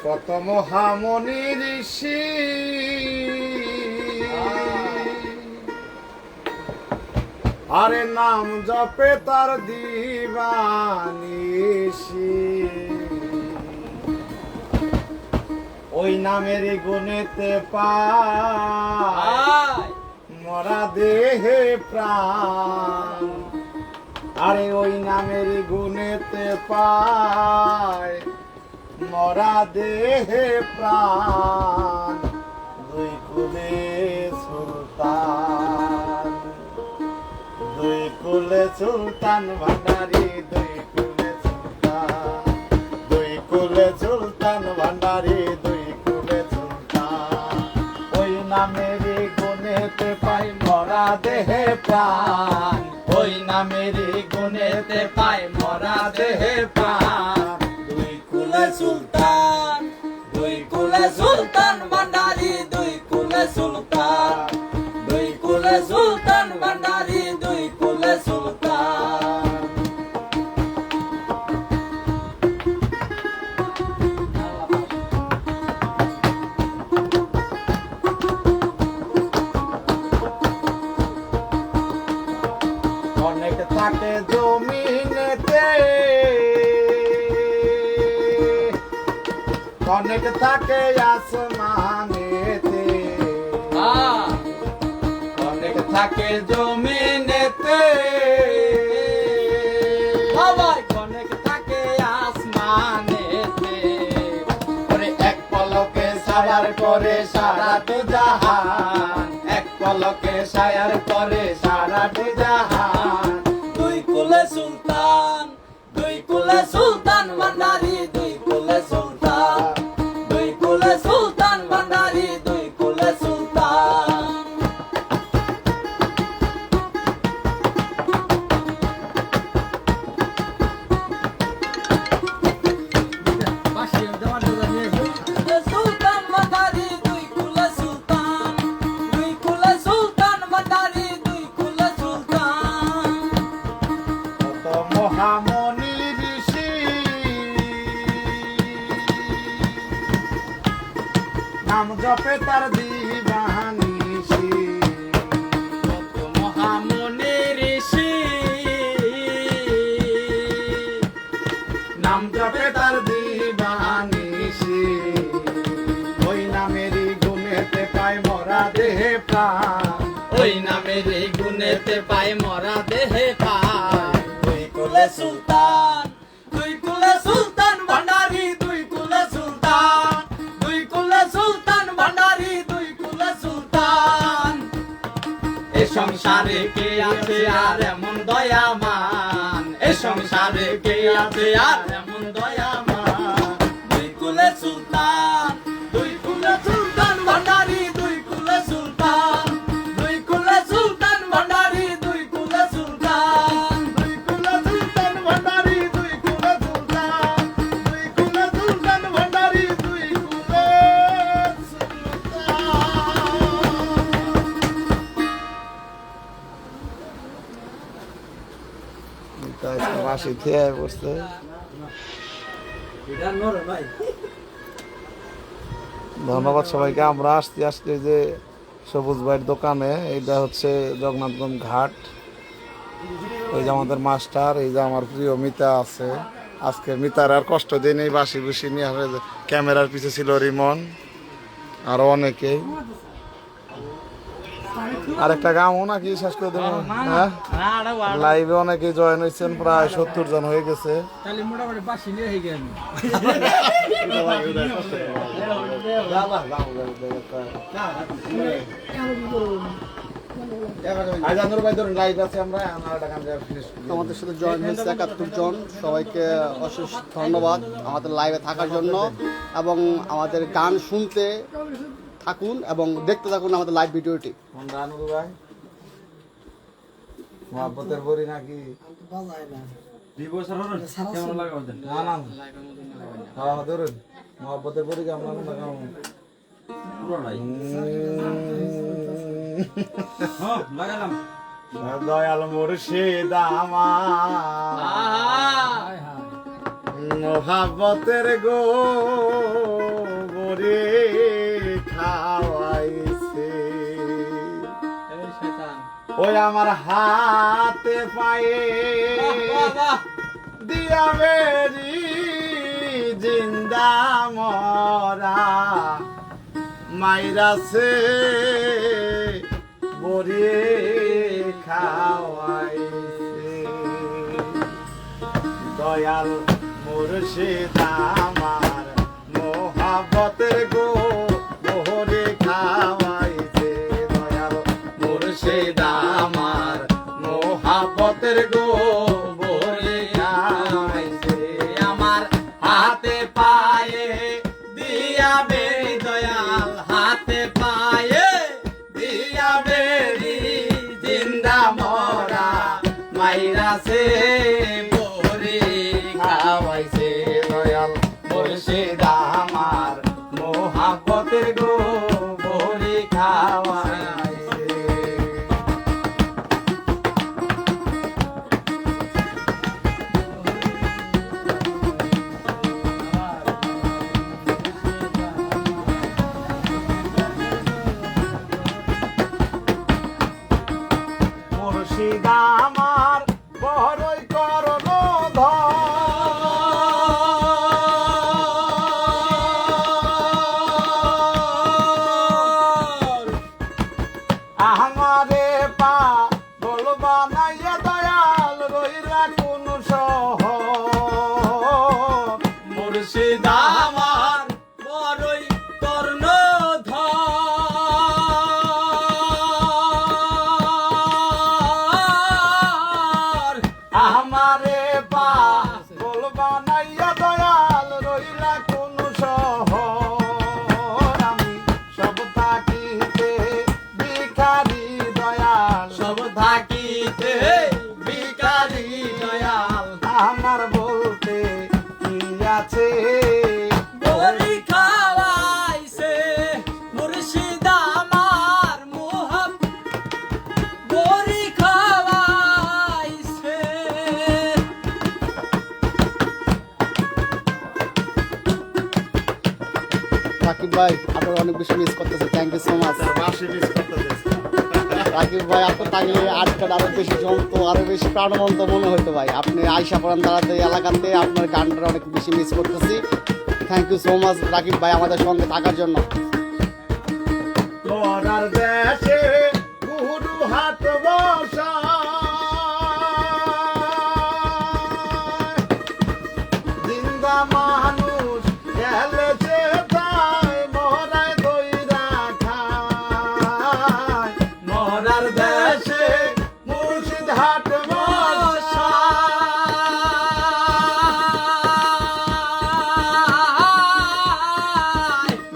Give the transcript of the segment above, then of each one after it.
কত মহামনি ঋষি আরে নাম জপে তার দিবানিশি ওই নামের গুণেতে পায় মরা দেহে প্রাণ আরে ওই নামের গুণেতে পায় মরা দেহে প্রাণ দুই কুলে সুলতান দুই কুলে সুলতান ভান্ডারি দুই কুলে সুলতান দুই কুলে সুলতান ভান্ডারি দুই কুলে সুলতান ওই নামের গুণেতে পাই মরা দেহে প্রাণ ওই নামের গুণেতে পাই মরা দেহে প্রাণ দুই কুলে সুলতান দুই কুলে সুলতান ভান্ডারি দুই কুলে সুলতান দুই কুলে সুলতান ভান্ডারি দুই কুলে সুলতান অনেক থাকে জমিনেতে অনেক থাকে আসমানেতে অনেক থাকে জমিনেতে অনেক থাকে আসমানেতে ওরে এক পলকে সায়ার করে সারাটি জাহান এক পলকে সায়ার করে সারাটি জাহান দুই কুলে সুলতান দুই কুলে সুলতান ভান্ডারি দুই কুলে সুলতান দুই কুলে সুলতান ভান্ডারি দুই কুলে সুলতান সুলতান ভান্ডারি দুই কুলে সুলতান দুই কুলে সুলতান ভান্ডারি দুই কুলে সুলতান কত মহামনি ঋষি নাম জপে তার দিবানিশি কত মহামনি ঋষি নাম জপে তার দিবানিশি ওই নামেরই গুণেতে পায় মরা দেহে প্রাণ ওই নামেরই গুণেতে পায় মরা দেহে প্রাণ দুই কুলে সুলতান দুই কুলে সুলতান ভান্ডারি দুই কুলে সুলতান দুই কুলে সুলতান ভান্ডারি দুই কুলে সুলতান এ সংসারে কে আছে আর এমন দয়ামান এ সংসারে কে আছে আর এমন দয়ামান দুই কুলে সুলতান দুই কুলে সুলতান ভান্ডারি দুই কুলে সুলতান দুই কুলে সুলতান ভান্ডারি দুই কুলে সুলতান দুই কুলে সুলতান ভান্ডারি দুই কুলে সুলতান দুই কুলে সুলতান ভান্ডারি দুই কুলে সুলতান মাসি থেকে বসতে ধন্যবাদ সবাইকে। আমরা আসছি আজকে যে সবুজ ভাইয়ের দোকানে, এইটা হচ্ছে জগন্নাথগঞ্জ ঘাট। ওই যে আমাদের মাস্টার, এই যে আমার প্রিয় মিতা আছে। আজকে মিতার আর কষ্ট দিয়ে নেই, বাসি বুসি নিয়ে ক্যামেরার পিছে ছিল রিমন, আরো অনেকেই। আরেকটা গামও নাকি শেষ করে দেবো? হ্যাঁ, লাইভে অনেকে জয়েন হয়েছেন, প্রায় 70 জন হয়ে গেছে। আমাদের সাথে জয়েন হয়েছে 71 জন। সবাইকে অশেষ ধন্যবাদ আমাদের লাইভে থাকার জন্য, এবং আমাদের গান শুনতে থাকুন এবং দেখতে থাকুন আমাদের লাইভ ভিডিওটি। মহাব্বতের বড়ি নাকি ধরুন মহাব্বতের বড়ি কেমন লাগালাম। দয়াল মুর্শিদ আমার মোহাব্বতের গো বরে খাওয়াইছে ওই আমার হাতে পায়ে দিয়া বেরি জিন্দা মরা মাইরাছে বরে খাওয়াইছে দয়াল মুর্শিদ আমার মোহাব্বতের গো বরে খাওয়াইছে দয়াল মুর্শিদ আমার মোহাব্বতের গো বরে খাওয়াইছে আমার হাতে পায়ে দিয়া বেরি দয়াল হাতে পায়ে দিয়া বেরি জিন্দা মরা মাইরাছে বরে খাওয়াইছে দয়াল মুর্শিদ আমার মোহাব্বতের গো বরে খাওয়াইছে মুর্শিদ আমার বড়ই করণ আমারে পা বলবা নাইয়া দয়াল রইলা কোন শহর মুর্শিদ আমার বড়ই করণ আমারে পা বলবা নাইয়া দয়াল রইলা কোন শহর আমি সব থাকিতে ভিখারি দয়াল সব থাকিতে ভিখারি দয়াল আমার বলতে কি আছে বলি খাওয়াইছে মুর্শিদ আমার মোহাব বলি খাওয়াইছে রাকিব ভাই আপনার অনেক বেশি মিস করতেছে, thank you so much. Rakib ভাই আপনার থাকলে আজকাল আরো বেশি জমতো, আরো বেশি প্রাণবন্ত মনে হতো ভাই। আপনি আইসা পড়ান দাঁড়াতে এলাকাতে আপনার গানটা অনেক বেশি মিস করতেছি। Thank you so much Rakib ভাই আমাদের সঙ্গে থাকার জন্য। তোরার দেশে গুরু হাত বসা জিন্দা মানুষ গেলেছে তাই মরায় দইরা খায় মরার দেশে মুর্শিদ হাট বসা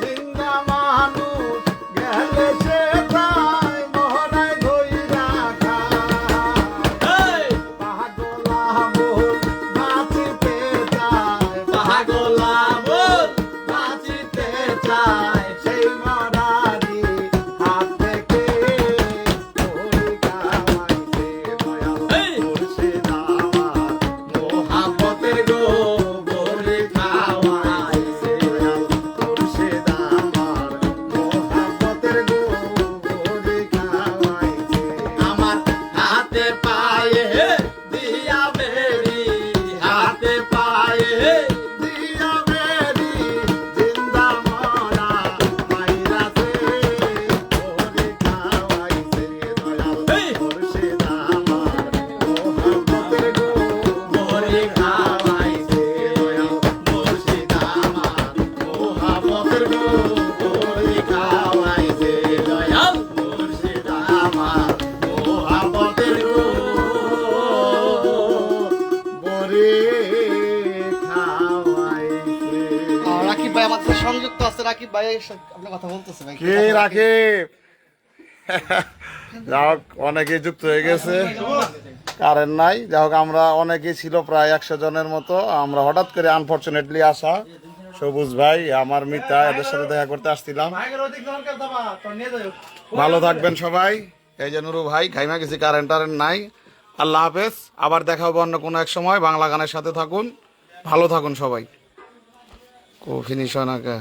জিন্দা মানুষ গেলেছে তাই মরায় দইরা খায় পাগলা বল বাঁচিতে চায় পাগলা বল বাঁচিতে চায় সেই মরারি হাত থেকে বলি খাওয়াইছে দয়াল মুর্শিদ আমার মোহাব্বতের গো বলি খাওয়াইছে দয়াল মুর্শিদ আমার মোহাব্বতের গো বলি খাওয়াইছে আমার হাতে পায়ে দিয়া বেরি হাতে পায়ে দিয়া বেরি জিন্দা মরা মাইরাছে বলি খাওয়াইছে দয়াল মুর্শিদ আমার মোহাব্বতের গো বলি খাওয়াইছে দয়াল মুর্শিদ আমার মোহাব্বতের গো বলি খাওয়াইছে দয়াল মুর্শিদ আমার মোহাব্বতের গো বলি খাওয়াইছে। রাকিব ভাই আমাদের সাথে সংযুক্ত আছে। রাকিব ভাই আপনার কথা বলতেছে ভাই। কে রাকিব? যাই হোক অনেকেই যুক্ত হয়ে গেছে, কারেন্ট নাই। যাই হোক আমরা অনেকেই ছিল, প্রায় 100 জনের মতো। আমরা হঠাৎ করে আনফরচুনেটলি আসা সবুজ ভাই, আমার মিতা, এদের সাথে দেখা করতে আসছিলাম। ভালো থাকবেন সবাই। এই যে নুরু ভাই, খাইমা গেছি, কারেন্ট টারেন্ট নাই। আল্লাহ হাফেজ, আবার দেখা হবে অন্য কোনো এক সময়। বাংলা গানের সাথে থাকুন, ভালো থাকুন সবাই। को फिनिश होना का